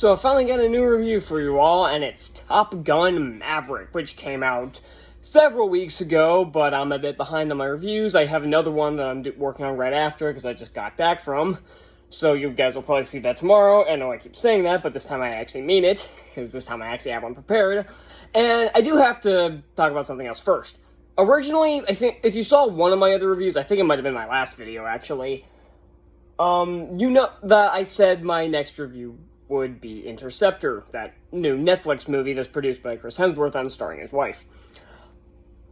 So I finally got a new review for you all, and it's Top Gun Maverick, which came out several weeks ago, but I'm a bit behind on my reviews. I have another one that I'm working on right after, because I just got back from. So you guys will probably see that tomorrow. I know I keep saying that, but this time I actually mean it, because this time I actually have one prepared. And I do have to talk about something else first. Originally, I think, if you saw one of my other reviews, I think it might have been my last video, actually. You know that I said my next review would be Interceptor, that new Netflix movie that's produced by Chris Hemsworth and starring his wife.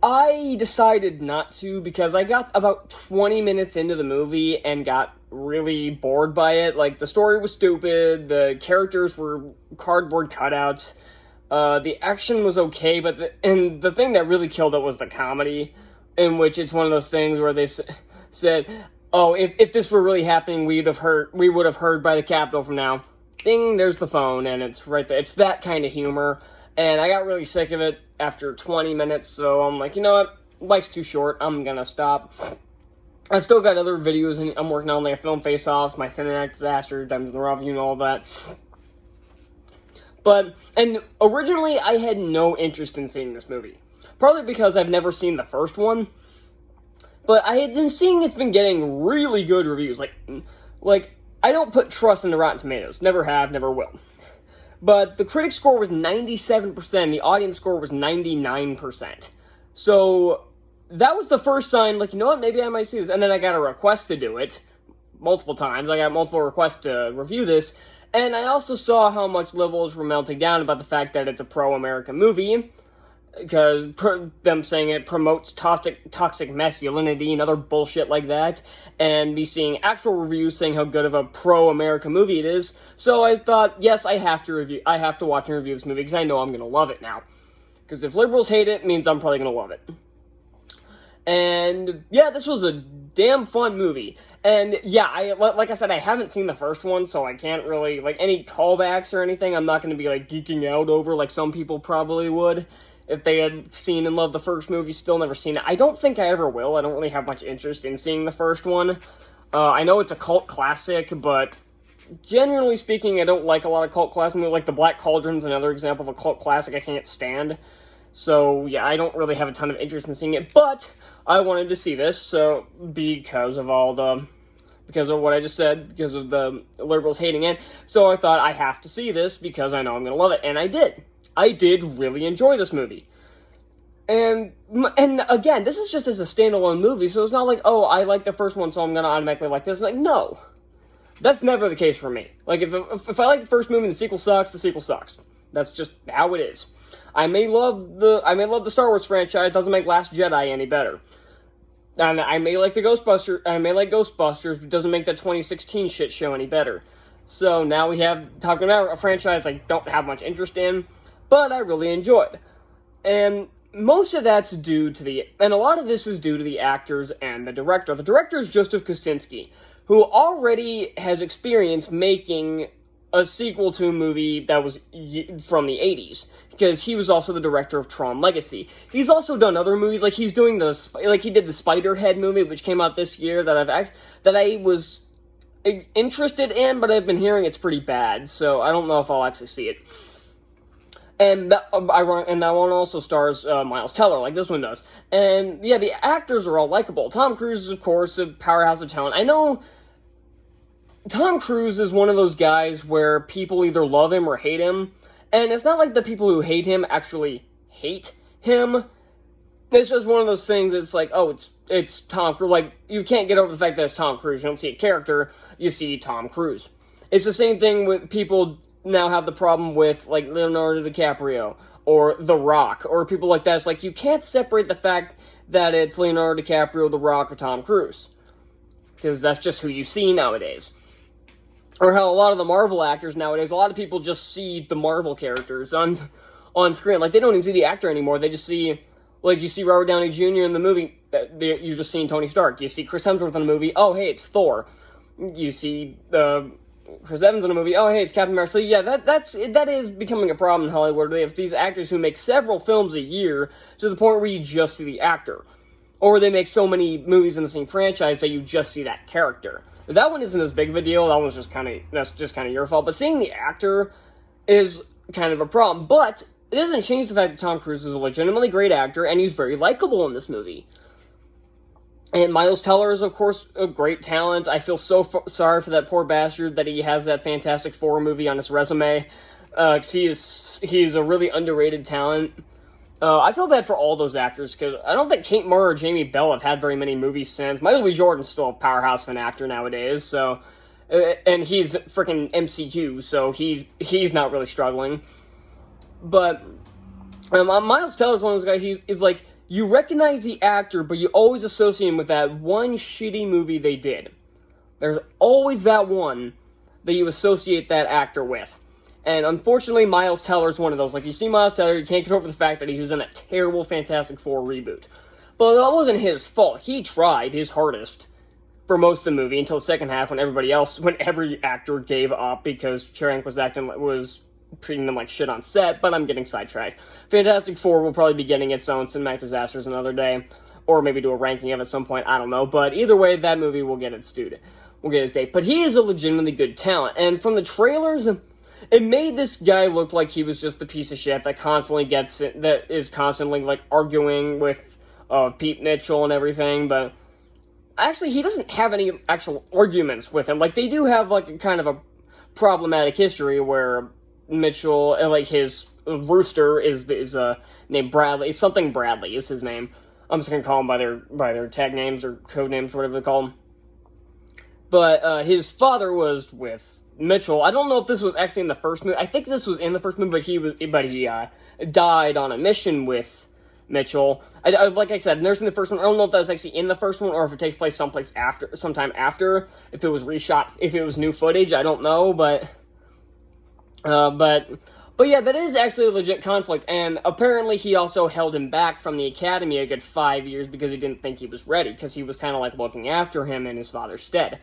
I decided not to because I got about 20 minutes into the movie and got really bored by it. Like, the story was stupid, the characters were cardboard cutouts, the action was okay, but the thing that really killed it was the comedy, in which it's one of those things where they said, oh, if this were really happening, we would have heard by the Capitol from now. Ding, there's the phone, and it's right there. It's that kind of humor, and I got really sick of it after 20 minutes, so I'm like, you know what, life's too short, I'm gonna stop. I've still got other videos, and I'm working on, like, a film face-offs, my cinematic disaster, Diamonds in the Rough, you know, all that. But, and originally, I had no interest in seeing this movie. Partly because I've never seen the first one, but I had been seeing it's been getting really good reviews, like, I don't put trust into Rotten Tomatoes. Never have, never will. But the critic score was 97%, the audience score was 99%. So, that was the first sign, like, you know what, maybe I might see this. And then I got a request to do it, multiple times. I got multiple requests to review this. And I also saw how much liberals were melting down about the fact that it's a pro-American movie, because them saying it promotes toxic masculinity and other bullshit like that, and me seeing actual reviews saying how good of a pro-America movie it is. So I thought, yes, I have to watch and review this movie, because I know I'm gonna love it now. Because if liberals hate it, it means I'm probably gonna love it. And yeah, this was a damn fun movie. And yeah, like I said, I haven't seen the first one, so I can't really, like, any callbacks or anything, I'm not gonna be, like, geeking out over like some people probably would. If they had seen and loved the first movie, still never seen it. I don't think I ever will. I don't really have much interest in seeing the first one. I know it's a cult classic, but generally speaking, I don't like a lot of cult classic movies. Like The Black Cauldron's another example of a cult classic I can't stand. So, yeah, I don't really have a ton of interest in seeing it, but I wanted to see this, so because of what I just said, because of the liberals hating it, so I thought I have to see this because I know I'm going to love it, and I did. I did really enjoy this movie. And again, this is just as a standalone movie, so it's not like, oh, I like the first one, so I'm gonna automatically like this. Like, no. That's never the case for me. Like, if I like the first movie and the sequel sucks, the sequel sucks. That's just how it is. I may love the Star Wars franchise, doesn't make Last Jedi any better. And I may like Ghostbusters, but it doesn't make that 2016 shit show any better. So now we have talking about a franchise I don't have much interest in, but I really enjoyed. And most of that's and a lot of this is due to the actors and the director. The director is Joseph Kosinski, who already has experience making a sequel to a movie that was from the 80s, because he was also the director of Tron Legacy. He's also done other movies, like he did the Spiderhead movie, which came out this year, that I was interested in, but I've been hearing it's pretty bad, so I don't know if I'll actually see it. And that one also stars Miles Teller, like this one does. And yeah, the actors are all likable. Tom Cruise is, of course, a powerhouse of talent. I know Tom Cruise is one of those guys where people either love him or hate him. And it's not like the people who hate him actually hate him. It's just one of those things that's like, oh, it's Tom Cruise. Like, you can't get over the fact that it's Tom Cruise. You don't see a character, you see Tom Cruise. It's the same thing with people now have the problem with, like, Leonardo DiCaprio, or The Rock, or people like that. It's like, you can't separate the fact that it's Leonardo DiCaprio, The Rock, or Tom Cruise. Because that's just who you see nowadays. Or how a lot of the Marvel actors nowadays, a lot of people just see the Marvel characters on screen. Like, they don't even see the actor anymore. They just see, like, you see Robert Downey Jr. in the movie, you're just seeing Tony Stark. You see Chris Hemsworth in the movie, oh, hey, it's Thor. You see Chris Evans in a movie, oh, hey, it's Captain America. So, yeah, that is becoming a problem in Hollywood. They have these actors who make several films a year to the point where you just see the actor. Or they make so many movies in the same franchise that you just see that character. That one isn't as big of a deal. That's just kind of your fault. But seeing the actor is kind of a problem. But it doesn't change the fact that Tom Cruise is a legitimately great actor, and he's very likable in this movie. And Miles Teller is, of course, a great talent. I feel so sorry for that poor bastard that he has that Fantastic Four movie on his resume. He is a really underrated talent. I feel bad for all those actors, because I don't think Kate Moore or Jamie Bell have had very many movies since. Michael B. Jordan's still a powerhouse of an actor nowadays, so... and he's freaking MCU, so he's not really struggling. But Miles Teller's one of those guys, he's like... You recognize the actor, but you always associate him with that one shitty movie they did. There's always that one that you associate that actor with. And unfortunately, Miles Teller's one of those. Like, you see Miles Teller, you can't get over the fact that he was in that terrible Fantastic Four reboot. But that wasn't his fault. He tried his hardest for most of the movie until the second half when every actor gave up because Trank was treating them like shit on set, but I'm getting sidetracked. Fantastic Four will probably be getting its own cinematic disasters another day, or maybe do a ranking of it at some point, I don't know, but either way, that movie will get its due. We'll get its date. But he is a legitimately good talent, and from the trailers, it made this guy look like he was just the piece of shit that is constantly, like, arguing with Pete Mitchell and everything, but actually, he doesn't have any actual arguments with him. Like, they do have, like, kind of a problematic history where Mitchell, like, his rooster is named Bradley. Something Bradley is his name. I'm just gonna call him by their tag names or code names, whatever they call them. But his father was with Mitchell. I don't know if this was actually in the first movie. I think this was in the first movie, but he died on a mission with Mitchell. Like I said, nursing the first one. I don't know if that was actually in the first one or if it takes place sometime after. If it was reshot, if it was new footage, I don't know, but yeah, that is actually a legit conflict, and apparently he also held him back from the academy a good 5 years because he didn't think he was ready, because he was kind of like looking after him in his father's stead.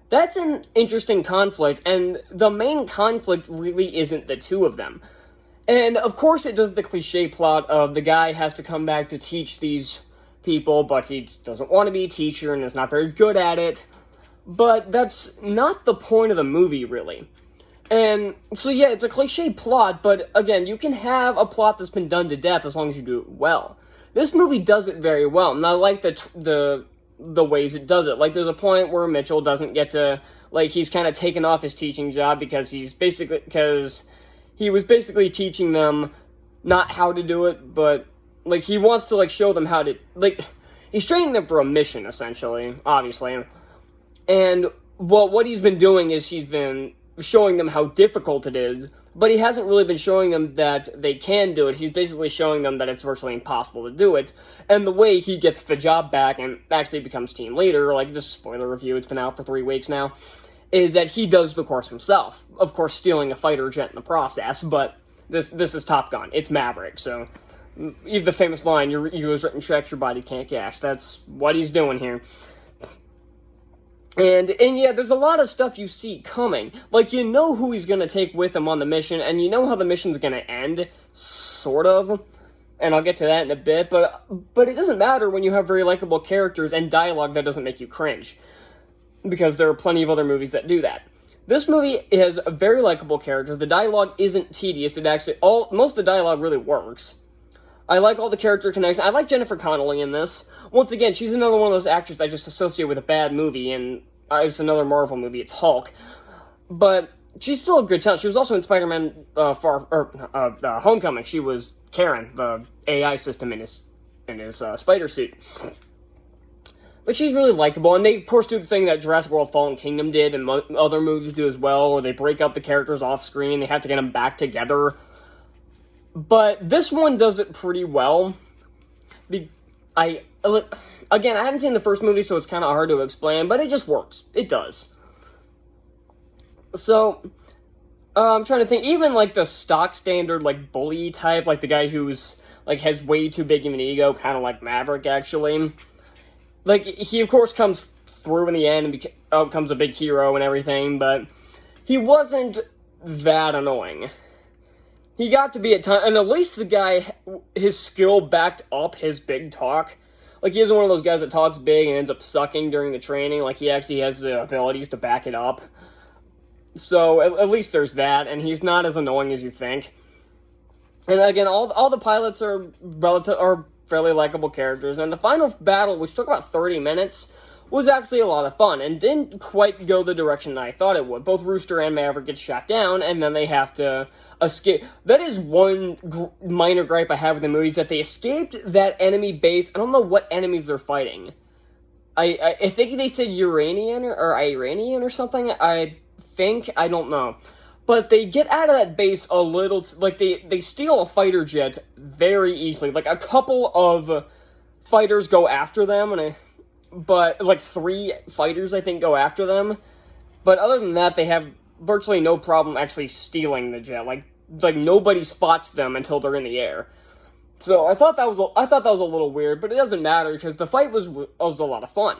That's an interesting conflict, and the main conflict really isn't the two of them. And of course it does the cliche plot of the guy has to come back to teach these people, but he doesn't want to be a teacher and is not very good at it. But that's not the point of the movie, really. And so yeah, it's a cliche plot, but again, you can have a plot that's been done to death as long as you do it well. This movie does it very well, and I like the ways it does it. Like, there's a point where Mitchell doesn't get to, like, he's kind of taken off his teaching job because he was basically teaching them not how to do it, but, like, he wants to, like, show them how to, like, he's training them for a mission, essentially, obviously. And, well, what he's been doing is he's been showing them how difficult it is, but he hasn't really been showing them that they can do it. He's basically showing them that it's virtually impossible to do it, and the way he gets the job back and actually becomes team leader, like, this spoiler review, it's been out for 3 weeks now, is that he does the course himself, of course stealing a fighter jet in the process, but this is Top Gun, it's Maverick, so the famous line, you use written checks your body can't cash, that's what he's doing here. And yeah, there's a lot of stuff you see coming. Like, you know who he's going to take with him on the mission, and you know how the mission's going to end, sort of. And I'll get to that in a bit, but it doesn't matter when you have very likable characters and dialogue that doesn't make you cringe. Because there are plenty of other movies that do that. This movie has very likable characters. The dialogue isn't tedious. Most of the dialogue really works. I like all the character connections. I like Jennifer Connelly in this. Once again, she's another one of those actors I just associate with a bad movie, and it's another Marvel movie, it's Hulk. But she's still a good talent. She was also in Spider-Man Homecoming. She was Karen, the AI system in his spider suit. But she's really likable, and they, of course, do the thing that Jurassic World Fallen Kingdom did, and other movies do as well, where they break up the characters off screen, they have to get them back together. But this one does it pretty well. Again, I haven't seen the first movie, so it's kind of hard to explain, but it just works. It does. So, I'm trying to think, even, like, the stock standard, like, bully type, like, the guy who's, like, has way too big of an ego, kind of like Maverick, actually. Like, he, of course, comes through in the end and becomes a big hero and everything, but he wasn't that annoying. He got to be at times, and at least the guy, his skill backed up his big talk. Like, he isn't one of those guys that talks big and ends up sucking during the training. Like, he actually has the abilities to back it up. So at least there's that, and he's not as annoying as you think. And again, all the pilots are fairly likable characters, and the final battle, which took about 30 minutes, was actually a lot of fun, and didn't quite go the direction that I thought it would. Both Rooster and Maverick get shot down, and then they have to escape. That is one minor gripe I have with the movie, is that they escaped that enemy base. I don't know what enemies they're fighting. I think they said Uranian or Iranian or something. I don't know. But they get out of that base a little, they steal a fighter jet very easily. Like, a couple of fighters go after them, but, like, 3 fighters, I think, go after them. But other than that, they have virtually no problem actually stealing the jet. Like nobody spots them until they're in the air. So I thought that was a little weird, but it doesn't matter because the fight was a lot of fun.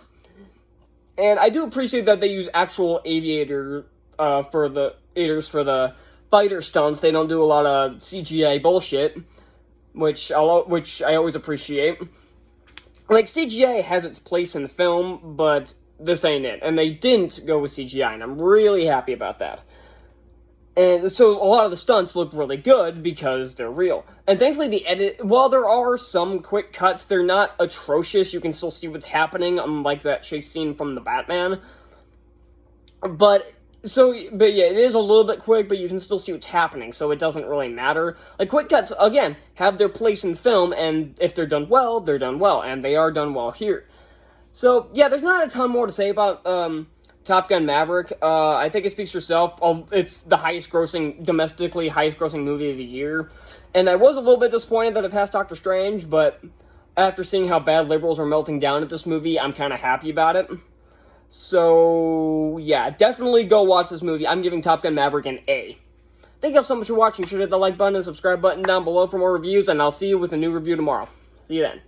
And I do appreciate that they use actual aviators for the fighter stunts. They don't do a lot of CGI bullshit, which I always appreciate. Like, CGI has its place in the film, but this ain't it. And they didn't go with CGI, and I'm really happy about that. And so a lot of the stunts look really good because they're real. And thankfully the edit, while there are some quick cuts, they're not atrocious. You can still see what's happening, unlike that chase scene from the Batman. But yeah, it is a little bit quick, but you can still see what's happening, so it doesn't really matter. Like, quick cuts, again, have their place in film, and if they're done well, they're done well, and they are done well here. So, yeah, there's not a ton more to say about Top Gun Maverick. I think it speaks for itself. It's the domestically highest grossing movie of the year, and I was a little bit disappointed that it passed Doctor Strange, but after seeing how bad liberals are melting down at this movie, I'm kind of happy about it. So, yeah, definitely go watch this movie. I'm giving Top Gun Maverick an A. Thank you all so much for watching. Should hit the like button and subscribe button down below for more reviews, and I'll see you with a new review tomorrow. See you then.